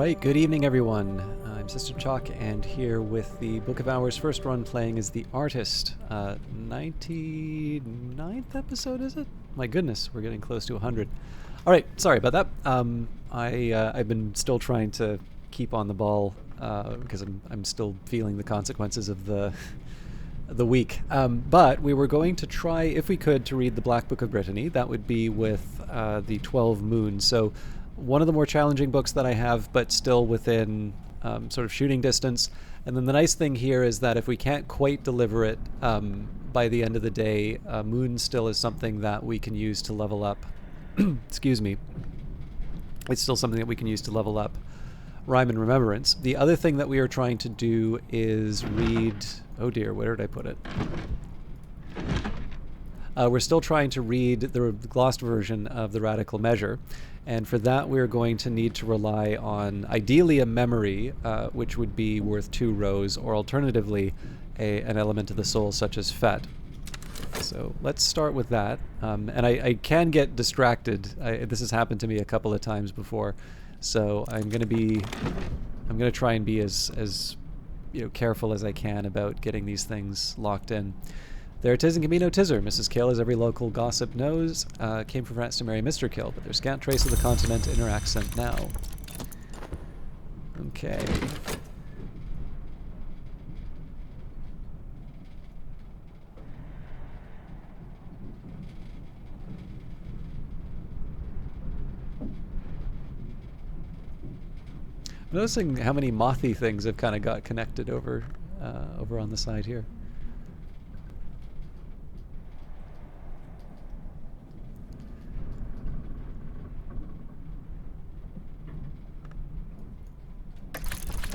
Right, good evening everyone. I'm Sister Chalk and here with the Book of Hours first run playing as The Artist. 99th episode, is it? My goodness, we're getting close to 100. Alright, sorry about that. I've been still trying to keep on the ball because I'm still feeling the consequences of the week. But we were going to try, if we could, to read the Black Book of Brittany. That would be with the 12 Moons. So one of the more challenging books that I have, but still within sort of shooting distance. And then the nice thing here is that if we can't quite deliver it by the end of the day, Moon still is something that we can use to level up. Excuse me. It's still something that we can use to level up Rhyme and Remembrance. The other thing that we are trying to do is read... Oh dear, where did I put it? We're still trying to read the glossed version of the Radical Measure, and for that we're going to need to rely on ideally a memory, which would be worth 2 rows, or alternatively an element of the soul such as Fet. So let's start with that. And I can get distracted. This has happened to me a couple of times before, so I'm going to try and be as careful as I can about getting these things locked in. There it is in Camino Tizzer. Mrs. Kill, as every local gossip knows, came from France to marry Mr. Kill, but there's scant trace of the continent in her accent now. Okay. I'm noticing how many mothy things have kind of got connected over on the side here.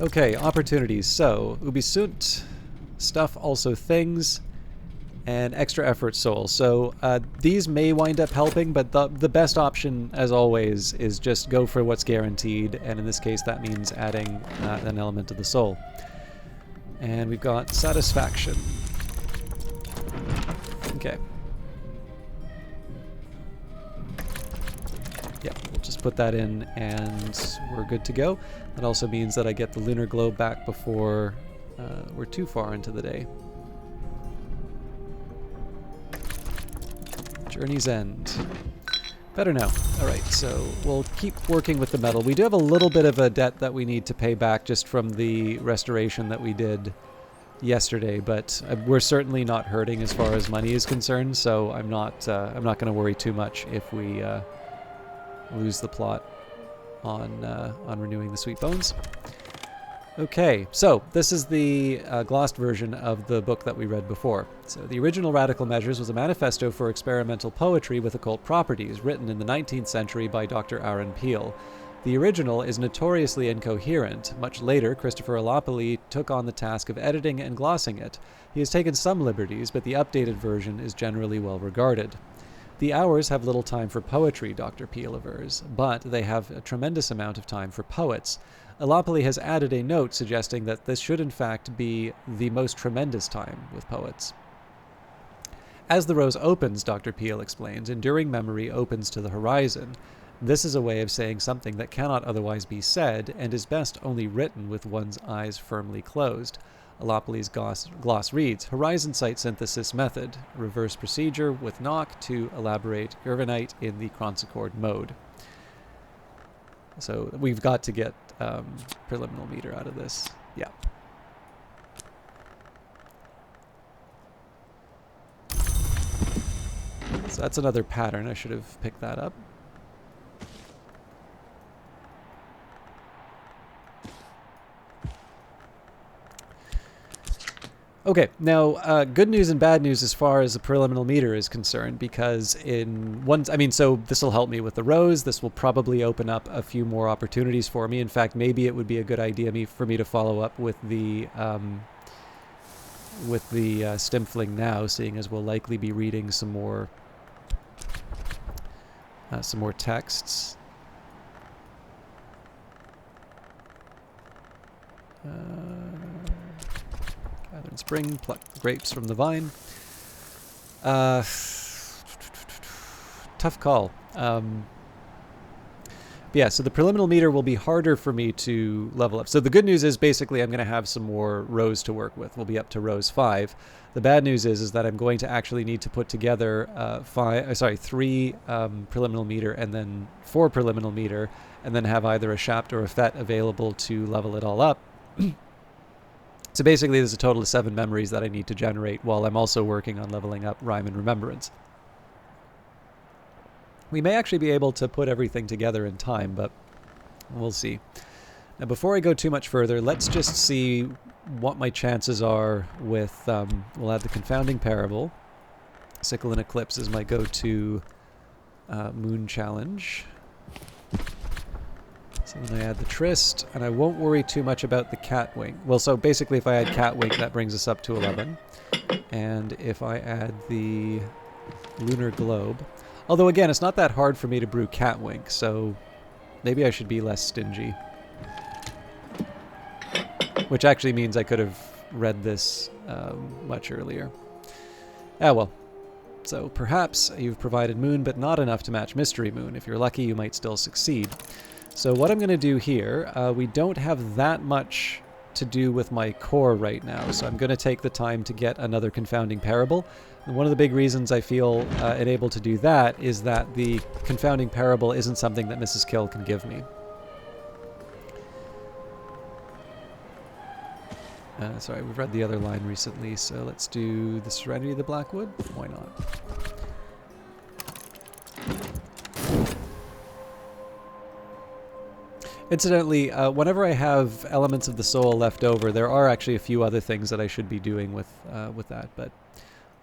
Okay, opportunities. So, Ubisunt, stuff, also things, and extra effort soul. So these may wind up helping, but the best option, as always, is just go for what's guaranteed, and in this case that means adding an element of the soul. And we've got satisfaction. Okay. Yeah, we'll just put that in and we're good to go. That also means that I get the lunar globe back before we're too far into the day. Journey's End. Better now. Alright, so we'll keep working with the metal. We do have a little bit of a debt that we need to pay back just from the restoration that we did yesterday, but we're certainly not hurting as far as money is concerned, so I'm not going to worry too much if we lose the plot on renewing the Sweet Bones. Okay, so this is the glossed version of the book that we read before. So the original Radical Measures was a manifesto for experimental poetry with occult properties, written in the 19th century by Dr. Aaron Peel. The original is notoriously incoherent. Much later, Christopher Alopoli took on the task of editing and glossing it. He has taken some liberties, but the updated version is generally well regarded. The Hours have little time for poetry, Dr. Peel avers, but they have a tremendous amount of time for poets. Alopoli has added a note suggesting that this should in fact be the most tremendous time with poets. As the rose opens, Dr. Peel explains, enduring memory opens to the horizon. This is a way of saying something that cannot otherwise be said, and is best only written with one's eyes firmly closed. Alopoli's gloss reads, Horizon Sight Synthesis Method, reverse procedure with knock to elaborate Irvinite in the chronsochord mode. So we've got to get preliminal meter out of this. Yeah. So that's another pattern. I should have picked that up. Okay, now good news and bad news as far as the preliminal meter is concerned, because so this will help me with the rose. This will probably open up a few more opportunities for me. In fact, maybe it would be a good idea for me to follow up with the Stimfling now, seeing as we'll likely be reading some more texts. Gather in spring, pluck the grapes from the vine. Tough call. Yeah, so the preliminal meter will be harder for me to level up. So the good news is basically I'm going to have some more rows to work with. We'll be up to rows 5. The bad news is that I'm going to actually need to put together 3 preliminal meter and then 4 preliminal meter, and then have either a shaft or a fet available to level it all up. So basically there's a total of 7 memories that I need to generate while I'm also working on leveling up Rhyme and Remembrance. We may actually be able to put everything together in time, but we'll see. Now, before I go too much further, let's just see what my chances are with... we'll add the Confounding Parable. Sickle and Eclipse is my go-to moon challenge. So then I add the Tryst, and I won't worry too much about the Catwing. Well, so basically if I add Catwing, that brings us up to 11. And if I add the Lunar Globe... Although, again, it's not that hard for me to brew Catwink, so maybe I should be less stingy. Which actually means I could have read this much earlier. Ah, well. So perhaps you've provided Moon, but not enough to match Mystery Moon. If you're lucky, you might still succeed. So what I'm going to do here, we don't have that much to do with my core right now, so I'm going to take the time to get another Confounding Parable. And one of the big reasons I feel enabled to do that is that the Confounding Parable isn't something that Mrs. Kill can give me. Sorry, we've read the other line recently, so let's do the Serenity of the Blackwood. Why not? Incidentally, whenever I have elements of the soul left over, there are actually a few other things that I should be doing with that, but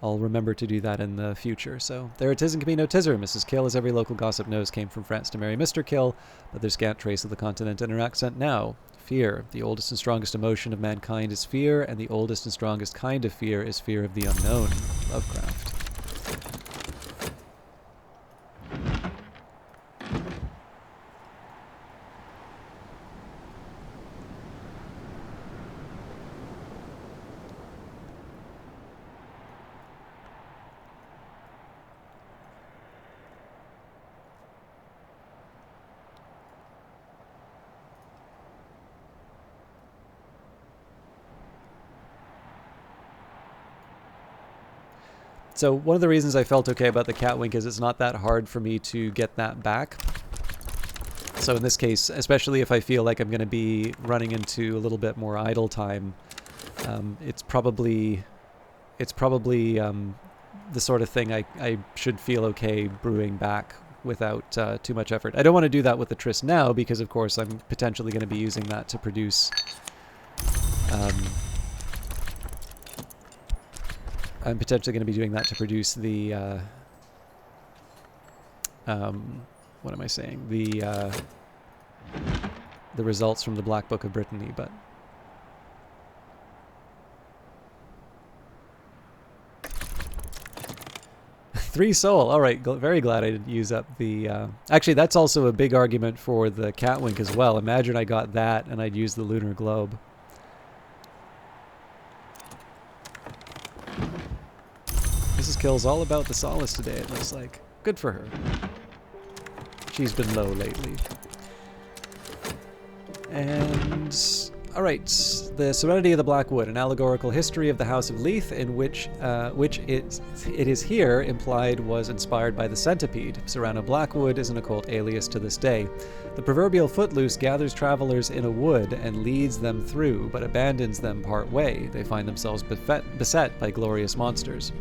I'll remember to do that in the future. So, there it is and can be no tizzer. Mrs. Kill, as every local gossip knows, came from France to marry Mr. Kill, but there's scant trace of the continent in her accent now. Fear. The oldest and strongest emotion of mankind is fear, and the oldest and strongest kind of fear is fear of the unknown. Lovecraft. So one of the reasons I felt okay about the Catwink is it's not that hard for me to get that back. So in this case, especially if I feel like I'm going to be running into a little bit more idle time, it's probably the sort of thing I should feel okay brewing back without too much effort. I don't want to do that with the Tryst now because, of course, I'm potentially going to be using that to produce... I'm potentially going to be doing that to produce the, what am I saying? The results from the Black Book of Brittany, but... Three soul. All right, very glad I didn't use up the... Actually, that's also a big argument for the Catwink as well. Imagine I got that and I'd use the Lunar Globe. Mrs. Kill's all about the solace today, it looks like. Good for her. She's been low lately. And... Alright, the Serenity of the Blackwood, an allegorical history of the House of Leith, in which it is here implied was inspired by the centipede. Serrano Blackwood is an occult alias to this day. The proverbial footloose gathers travelers in a wood and leads them through, but abandons them part way. They find themselves beset by glorious monsters.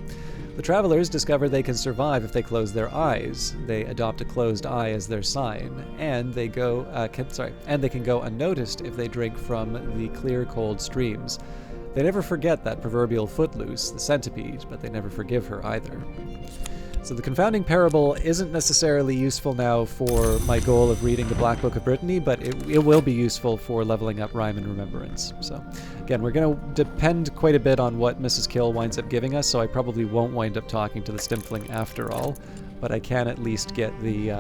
The travelers discover they can survive if they close their eyes. They adopt a closed eye as their sign, and they can go unnoticed if they drink from the clear, cold streams. They never forget that proverbial footloose, the centipede, but they never forgive her either. So the Confounding Parable isn't necessarily useful now for my goal of reading the Black Book of Brittany, but it will be useful for leveling up Rhyme and Remembrance. So again, we're going to depend quite a bit on what Mrs. Kill winds up giving us, so I probably won't wind up talking to the Stimfling after all, but I can at least get the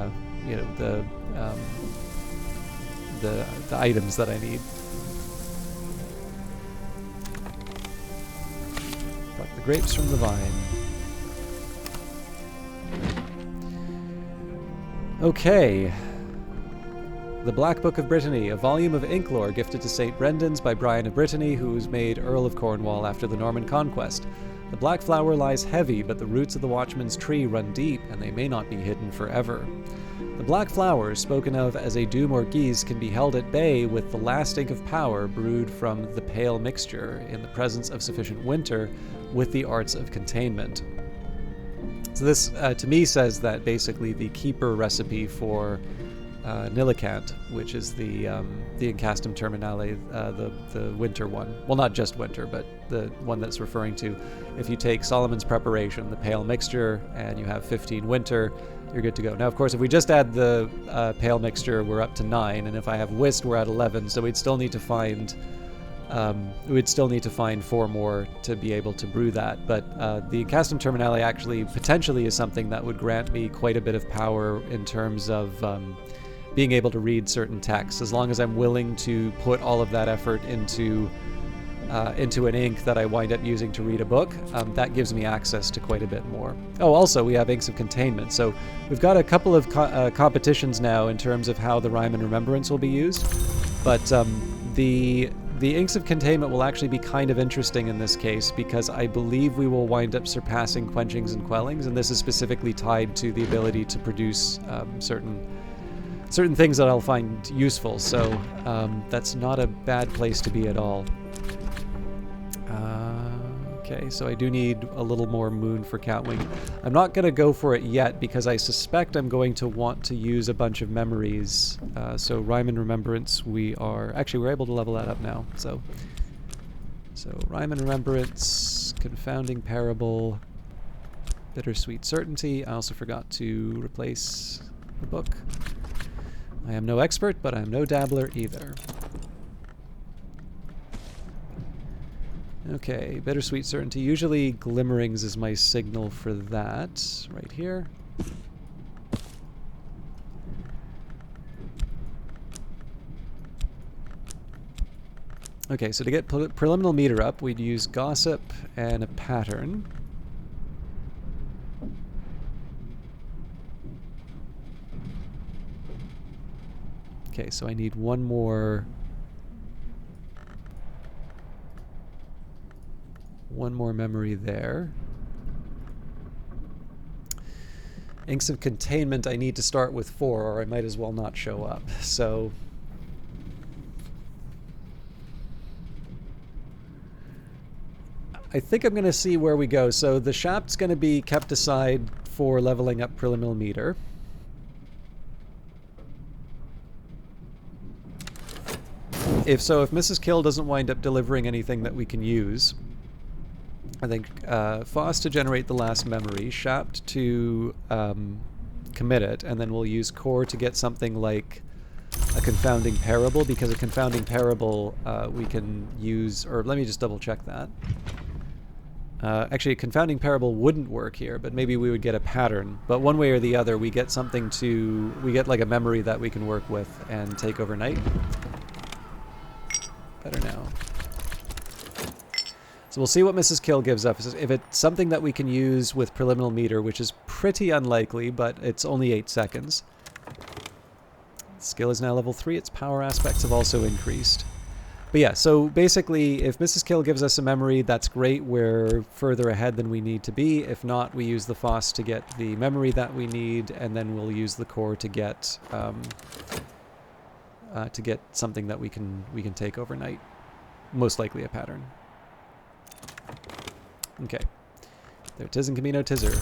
items that I need. Pluck the grapes from the vine. Okay. The Black Book of Brittany, a volume of ink lore gifted to St. Brendan's by Brian of Brittany, who was made Earl of Cornwall after the Norman conquest. The black flower lies heavy, but the roots of the watchman's tree run deep, and they may not be hidden forever. The black flower, spoken of as a doom or guise, can be held at bay with the last ink of power brewed from the pale mixture, in the presence of sufficient winter, with the arts of containment. So this, to me, says that basically the keeper recipe for Nilicant, which is the Incastum Terminale, the winter one. Well, not just winter, but the one that's referring to, if you take Solomon's preparation, the pale mixture, and you have 15 winter, you're good to go. Now, of course, if we just add the pale mixture, we're up to 9, and if I have whist, we're at 11. So we'd still need to find 4 more to be able to brew that. But the Incastum Terminale actually potentially is something that would grant me quite a bit of power in terms of being able to read certain texts, as long as I'm willing to put all of that effort into an ink that I wind up using to read a book. That gives me access to quite a bit more. Oh, also, we have Inks of Containment. So we've got a couple of competitions now in terms of how the Rhyme and Remembrance will be used. But the Inks of Containment will actually be kind of interesting in this case, because I believe we will wind up surpassing Quenchings and Quellings, and this is specifically tied to the ability to produce certain things that I'll find useful, so that's not a bad place to be at all. Okay, so I do need a little more moon for Catwing. I'm not going to go for it yet because I suspect I'm going to want to use a bunch of memories. So Rhyme and Remembrance, we're able to level that up now. So Rhyme and Remembrance, Confounding Parable, Bittersweet Certainty. I also forgot to replace the book. I am no expert, but I am no dabbler either. Okay, Bittersweet Certainty. Usually Glimmerings is my signal for that, right here. Okay, so to get preliminal meter up, we'd use Gossip and a pattern. Okay, so I need one more memory there. Inks of Containment, I need to start with 4, or I might as well not show up. So I think I'm going to see where we go. So the Shapt's going to be kept aside for leveling up preliminal meter. If Mrs. Kill doesn't wind up delivering anything that we can use, I think Foss to generate the last memory, Shapt to commit it, and then we'll use Core to get something like a Confounding Parable, because a Confounding Parable we can use, or let me just double check that. Actually, a Confounding Parable wouldn't work here, but maybe we would get a pattern. But one way or the other, we get we get like a memory that we can work with and take overnight. Better now. So we'll see what Mrs. Kill gives up. If it's something that we can use with preliminal meter, which is pretty unlikely, but it's only 8 seconds. Skill is now level 3. Its power aspects have also increased. But yeah, so basically, if Mrs. Kill gives us a memory, that's great. We're further ahead than we need to be. If not, we use the Foss to get the memory that we need, and then we'll use the Core to get something that we can take overnight. Most likely a pattern. Okay. There tisn't can be no tizzer.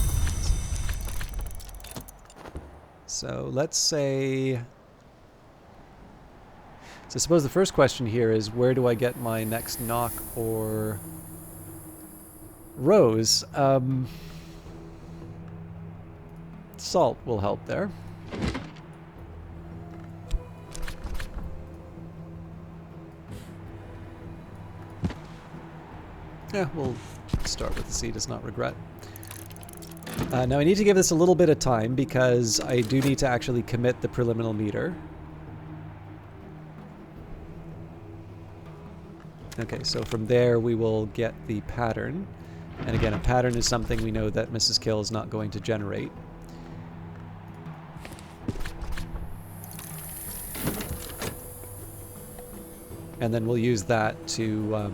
So let's say... So I suppose the first question here is, where do I get my next knock or rose? Salt will help there. Yeah, we'll start with the C, does not regret. Now I need to give this a little bit of time because I do need to actually commit the preliminal meter. Okay, so from there we will get the pattern. And again, a pattern is something we know that Mrs. Kill is not going to generate. and then we'll use that to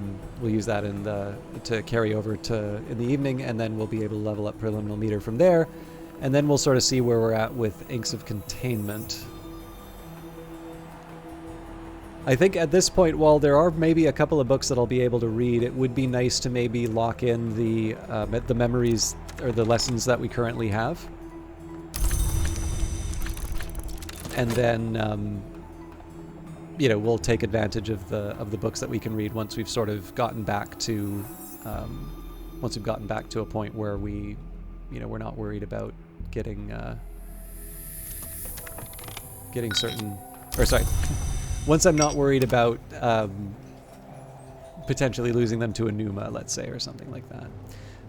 to carry over to in the evening, and then we'll be able to level up preliminary meter from there, and then we'll sort of see where we're at with Inks of Containment. I think at this point, while there are maybe a couple of books that I'll be able to read, it would be nice to maybe lock in the memories or the lessons that we currently have, and then we'll take advantage of the books that we can read once we've sort of gotten back to a point where we're not worried about getting certain, or sorry. Once I'm not worried about potentially losing them to a Numa, let's say, or something like that.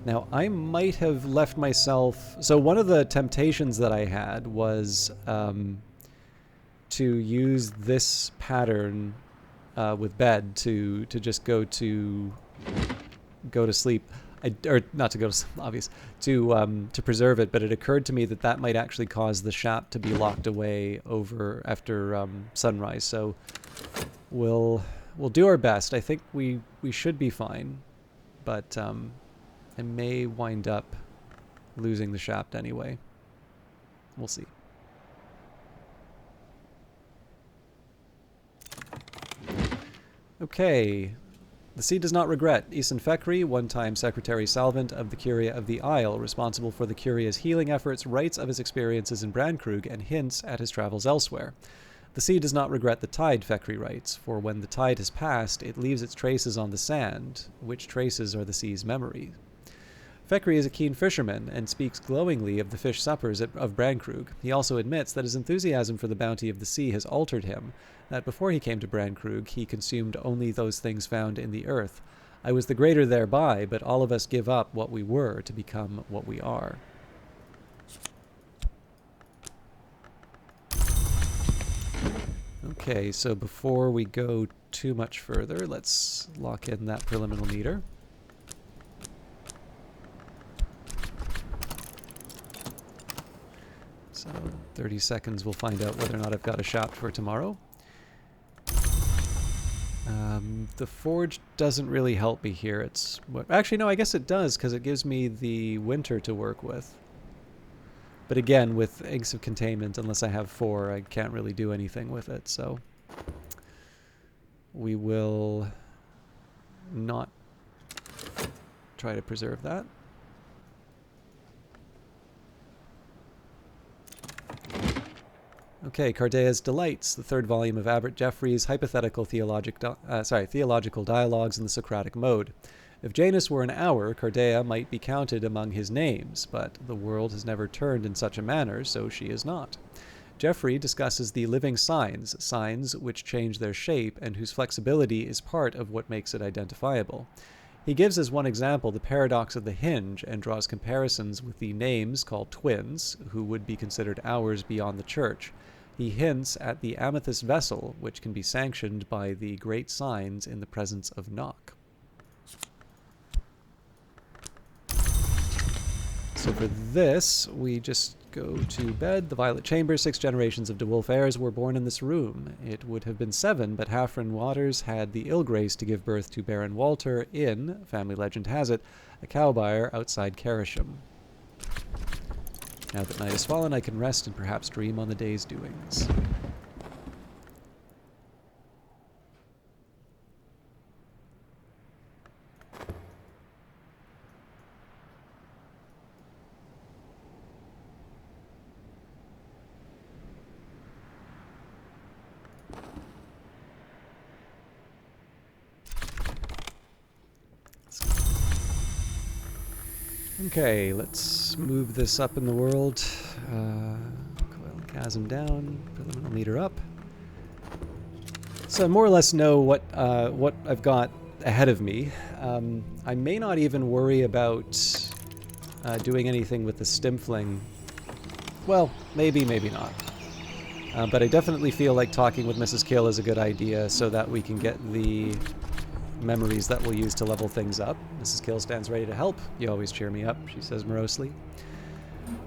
Now, I might have left myself... So one of the temptations that I had was to use this pattern with bed to just go to sleep. Or not to go to sleep, obvious. To preserve it, but it occurred to me that might actually cause the shop to be locked away after sunrise. So we'll do our best. I think we should be fine, but I may wind up losing the shaft anyway. We'll see. Okay. The Sea does not regret. Isan Fekri, one-time Secretary Salvant of the Curia of the Isle, responsible for the Curia's healing efforts, writes of his experiences in Brandkrug and hints at his travels elsewhere. The sea does not regret the tide, Fekri writes, for when the tide has passed, it leaves its traces on the sand, which traces are the sea's memory. Fekri is a keen fisherman and speaks glowingly of the fish suppers of Brandkrug. He also admits that his enthusiasm for the bounty of the sea has altered him, that before he came to Brandkrug, he consumed only those things found in the earth. I was the greater thereby, but all of us give up what we were to become what we are. Okay, so before we go too much further, let's lock in that preliminary meter. So 30 seconds, we'll find out whether or not I've got a shop for tomorrow. The forge doesn't really help me here. Actually, no, I guess it does, because it gives me the winter to work with. But again, with Inks of Containment, unless I have 4, I can't really do anything with it, so we will not try to preserve that. Okay, Cardea's Delights, the 3rd volume of Albert Jeffrey's hypothetical theological dialogues in the Socratic mode. If Janus were an hour, Cardea might be counted among his names, but the world has never turned in such a manner, so she is not. Jeffrey discusses the living signs, signs which change their shape and whose flexibility is part of what makes it identifiable. He gives as one example the paradox of the hinge and draws comparisons with the names called twins, who would be considered hours beyond the church. He hints at the amethyst vessel, which can be sanctioned by the great signs in the presence of Nock. So for this, we just go to bed. The Violet Chamber, 6 generations of DeWolf heirs were born in this room. It would have been 7, but Halfrin Waters had the ill grace to give birth to Baron Walter in, family legend has it, a cow buyer outside Carisham. Now that night has fallen, I can rest and perhaps dream on the day's doings. Okay, let's move this up in the world. Coil chasm down, preliminary meter up. So I more or less know what I've got ahead of me. I may not even worry about doing anything with the Stimfling. Well, maybe, maybe not. But I definitely feel like talking with Mrs. Kill is a good idea so that we can get the memories that we'll use to level things up. Mrs. Kill stands ready to help. You always cheer me up, she says morosely.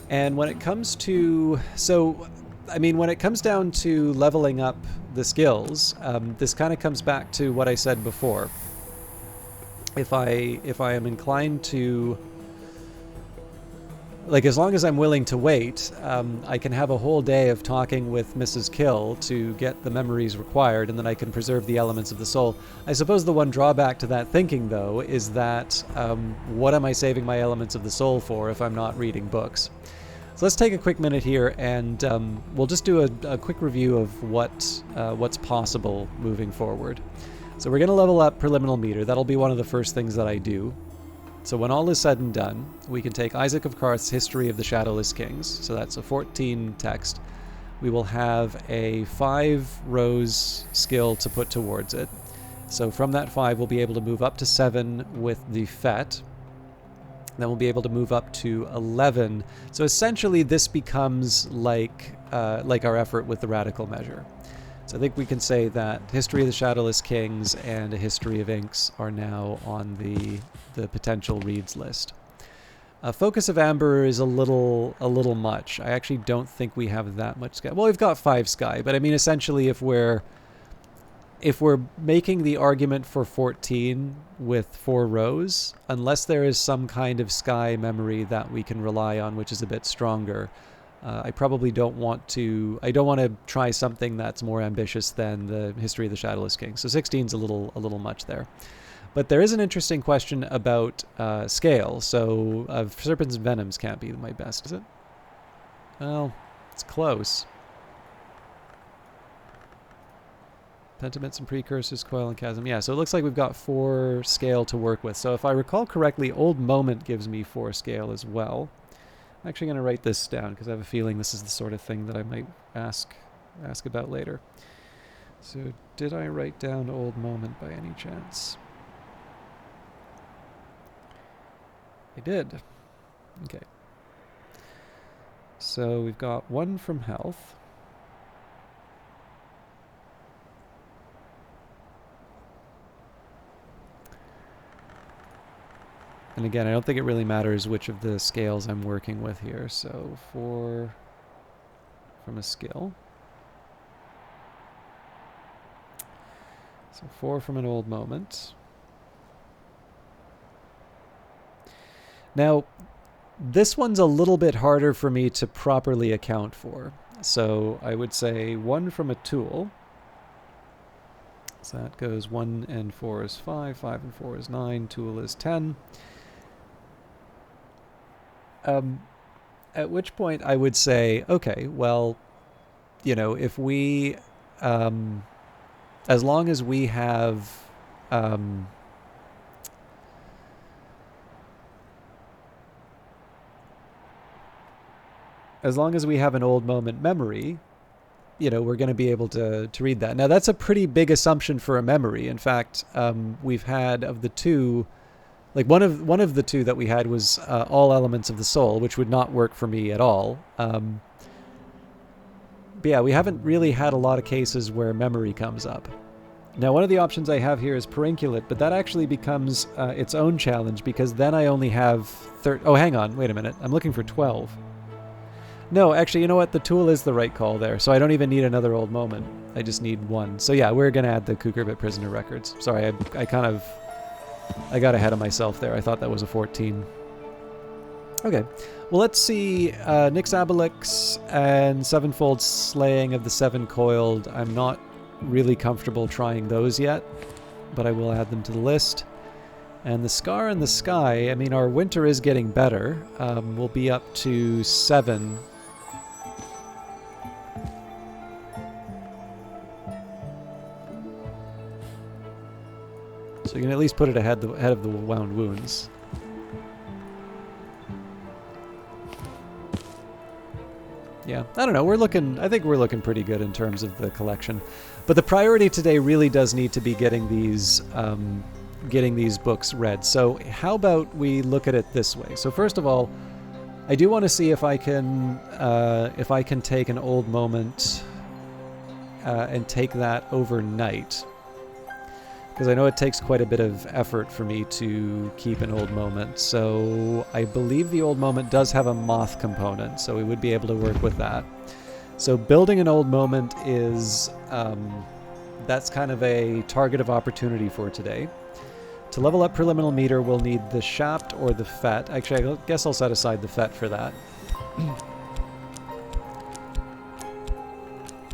And when it comes to... So, I mean, when it comes down to leveling up the skills, this kind of comes back to what I said before. If I am inclined to, like, as long as I'm willing to wait, I can have a whole day of talking with Mrs. Kill to get the memories required, and then I can preserve the elements of the soul. I suppose the one drawback to that thinking, though, is that what am I saving my elements of the soul for if I'm not reading books? So let's take a quick minute here, and we'll just do a quick review of what's possible moving forward. So we're going to level up Preliminal Meter. That'll be one of the first things that I do. So when all is said and done, we can take Isaac of Karth's History of the Shadowless Kings. So that's a 14 text. We will have a 5 rows skill to put towards it. So from that 5, we'll be able to move up to 7 with the Fet. Then we'll be able to move up to 11. So essentially this becomes like our effort with the Radical Measure. So I think we can say that History of the Shadowless Kings and A History of Inks are now on the potential reads list. Focus of Amber is a little much. I actually don't think we have that much sky. Well, we've got 5 sky, but I mean essentially if we're making the argument for 14 with 4 rows, unless there is some kind of sky memory that we can rely on, which is a bit stronger, I probably don't want to. I don't want to try something that's more ambitious than the History of the Shadowless King. So 16 is a little much there. But there is an interesting question about scale. So Serpents and Venoms can't be my best, is it? Well, it's close. Pentiments and Precursors, Coil and Chasm. Yeah, so it looks like we've got 4 scale to work with. So if I recall correctly, Old Moment gives me 4 scale as well. I'm actually going to write this down because I have a feeling this is the sort of thing that I might ask about later. So did I write down Old Moment by any chance? I did. Okay. So we've got 1 from Health. And again, I don't think it really matters which of the scales I'm working with here. So 4 from a skill. So 4 from an Old Moment. Now, this one's a little bit harder for me to properly account for. So I would say 1 from a tool. So that goes 1 and 4 is 5, 5 and 4 is 9, tool is 10. At which point I would say, okay, well, you know, if we, as long as we have, as long as we have an Old Moment memory, you know, we're going to be able to read that. Now, that's a pretty big assumption for a memory. In fact, we've had of the 2, like one of the 2 that we had was all elements of the soul, which would not work for me at all. But yeah, we haven't really had a lot of cases where memory comes up. Now, one of the options I have here is Perenculate, but that actually becomes its own challenge because then I only have oh, hang on, wait a minute. I'm looking for 12. No, actually, you know what? The tool is the right call there, so I don't even need another Old Moment. I just need 1. So yeah, we're going to add the Kukurbit Prisoner Records. Sorry, I got ahead of myself there. I thought that was a 14. Okay. Well, let's see. Nyx Abolix and Sevenfold Slaying of the Seven Coiled. I'm not really comfortable trying those yet, but I will add them to the list. And the Scar in the Sky, I mean, our winter is getting better. We'll be up to 7. So you can at least put it ahead of the Wound Wounds. Yeah, I don't know. I think we're looking pretty good in terms of the collection. But the priority today really does need to be getting these books read. So how about we look at it this way? So first of all, I do want to see if I can take an Old Moment and take that overnight. Because I know it takes quite a bit of effort for me to keep an Old Moment. So I believe the Old Moment does have a moth component, so we would be able to work with that. So building an old moment is, that's kind of a target of opportunity for today. To level up preliminary meter, we'll need the shaft or the fet. Actually, I guess I'll set aside the fet for that.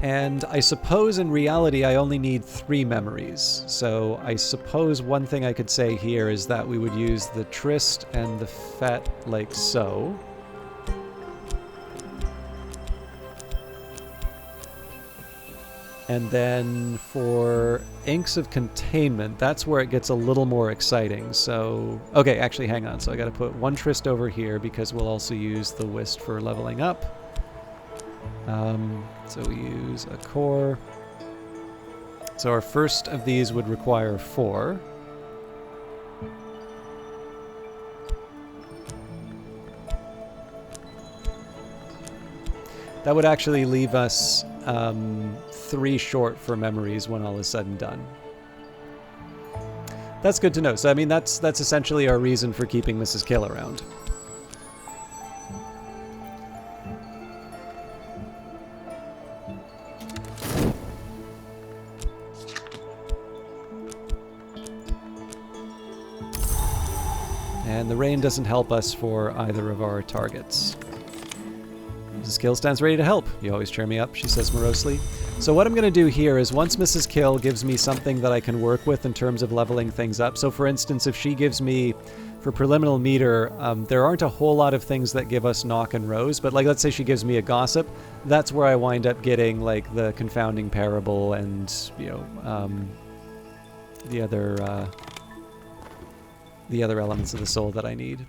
And I suppose in reality I only need 3 memories. So I suppose one thing I could say here is that we would use the Trist and the fet like so. And then for Inks of Containment, that's where it gets a little more exciting. So, okay, actually hang on. So I got to put 1 Trist over here because we'll also use the Whist for leveling up. So we use a core. So our first of these would require 4. That would actually leave us 3 short for memories when all is said and done. That's good to know. So I mean, that's essentially our reason for keeping Mrs. Kill around. And the rain doesn't help us for either of our targets. Mrs. Kill stands ready to help. You always cheer me up, she says morosely. So what I'm going to do here is once Mrs. Kill gives me something that I can work with in terms of leveling things up. So for instance, if she gives me, for preliminary meter, there aren't a whole lot of things that give us knock and rose, but like let's say she gives me a gossip, that's where I wind up getting like the confounding parable and, you know, the other elements of the soul that I need.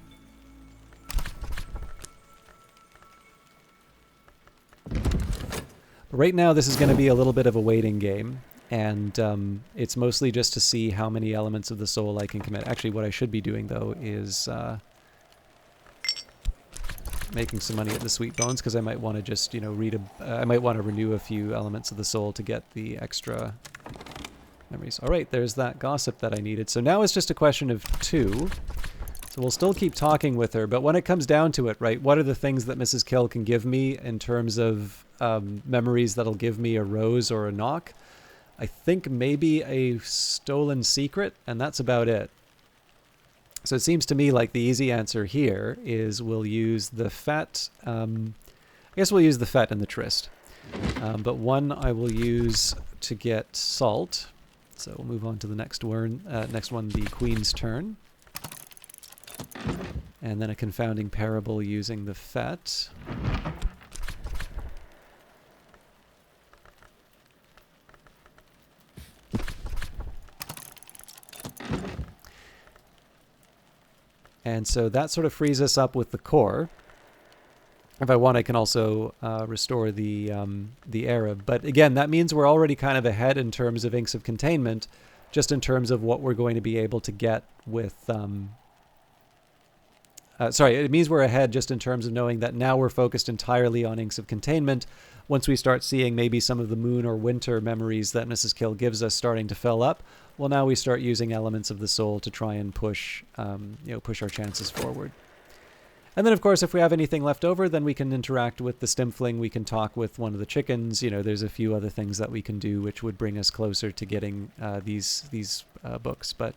But right now this is going to be a little bit of a waiting game, and it's mostly just to see how many elements of the soul I can commit. Actually, what I should be doing though is making some money at the Sweet Bones, because I might want to just, you know, I might want to renew a few elements of the soul to get the extra memories. All right, there's that gossip that I needed. So now it's just a question of 2. So we'll still keep talking with her, but when it comes down to it, right, what are the things that Mrs. Kill can give me in terms of memories that'll give me a rose or a knock? I think maybe a stolen secret, and that's about it. So it seems to me like the easy answer here is we'll use the fet. I guess we'll use the fet and the Trist. But one I will use to get salt. So we'll move on to the next one, the Queen's turn. And then a confounding parable using the fet. And so that sort of frees us up with the core. If I want, I can also restore the Arab. But again, that means we're already kind of ahead in terms of Inks of Containment, just in terms of what we're going to be able to get with... sorry, it means we're ahead just in terms of knowing that now we're focused entirely on Inks of Containment. Once we start seeing maybe some of the moon or winter memories that Mrs. Kill gives us starting to fill up, well, now we start using elements of the soul to try and push our chances forward. And then, of course, if we have anything left over, then we can interact with the Stimfling. We can talk with one of the chickens. You know, there's a few other things that we can do which would bring us closer to getting these books. But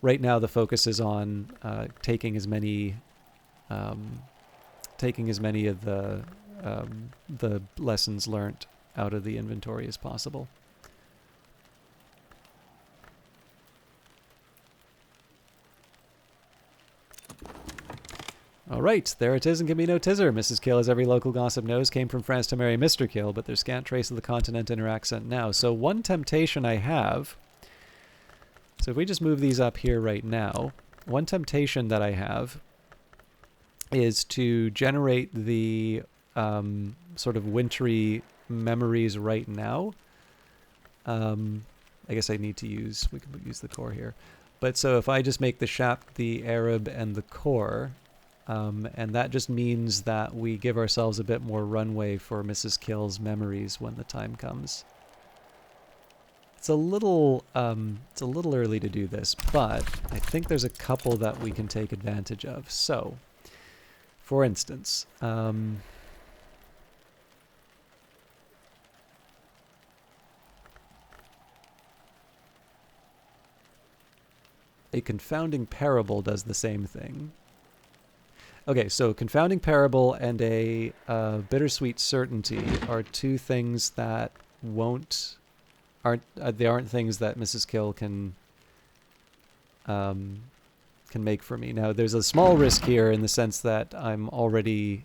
right now, the focus is on taking as many of the lessons learnt out of the inventory as possible. All right, there it is, and give me no tizzer. Mrs. Kill, as every local gossip knows, came from France to marry Mr. Kill, but there's scant trace of the continent in her accent now. So one temptation I have, so if we just move these up here right now, one temptation that I have is to generate the sort of wintry memories right now. I guess I need to we can use the core here. But so if I just make the Shapt, the Arab, and the core, and that just means that we give ourselves a bit more runway for Mrs. Kill's memories when the time comes. It's a little early to do this, but I think there's a couple that we can take advantage of. So, for instance, A confounding parable does the same thing. Okay, so confounding parable and a bittersweet certainty are two things that they aren't things that Mrs. Kill can make for me. Now, there's a small risk here in the sense that I'm already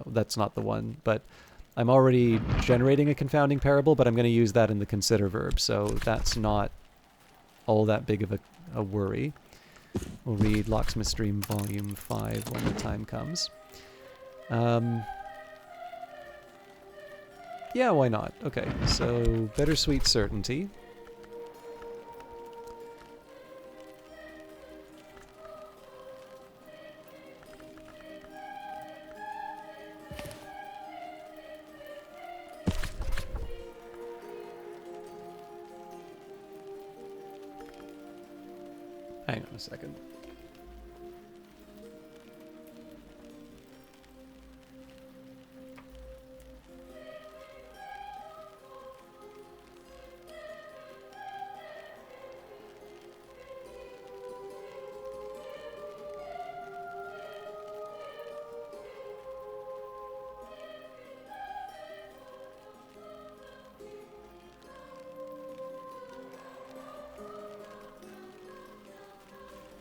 that's not the one, but I'm already generating a confounding parable, but I'm going to use that in the consider verb, so that's not all that big of a worry. We'll read Locksmith Stream Volume 5 when the time comes. Yeah, why not? Okay, so bittersweet certainty. Hang on a second.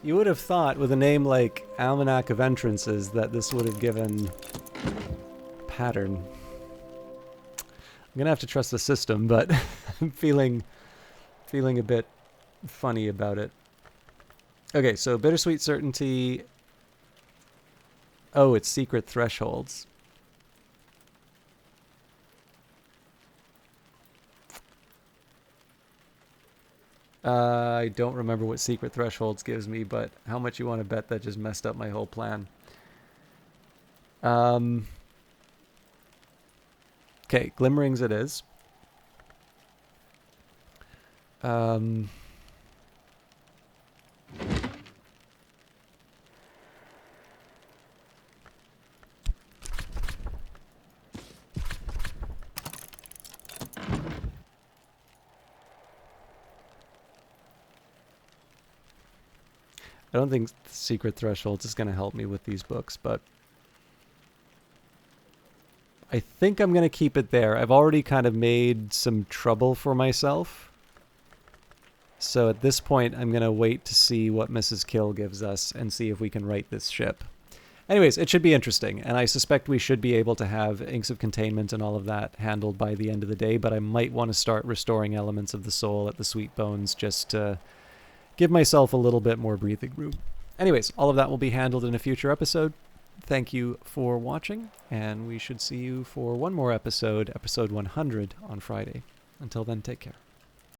You would have thought, with a name like Almanac of Entrances, that this would have given pattern. I'm gonna have to trust the system, but I'm feeling a bit funny about it. Okay, so bittersweet certainty. Oh, it's secret thresholds. I don't remember what secret thresholds gives me, but how much you want to bet that just messed up my whole plan? Okay, glimmerings it is. I don't think secret thresholds is going to help me with these books, but I think I'm going to keep it there. I've already kind of made some trouble for myself. So at this point, I'm going to wait to see what Mrs. Kill gives us and see if we can right this ship. Anyways, it should be interesting, and I suspect we should be able to have Inks of Containment and all of that handled by the end of the day, but I might want to start restoring elements of the soul at the Sweet Bones just to give myself a little bit more breathing room. Anyways, all of that will be handled in a future episode. Thank you for watching, and we should see you for one more episode, episode 100, on Friday. Until then, take care.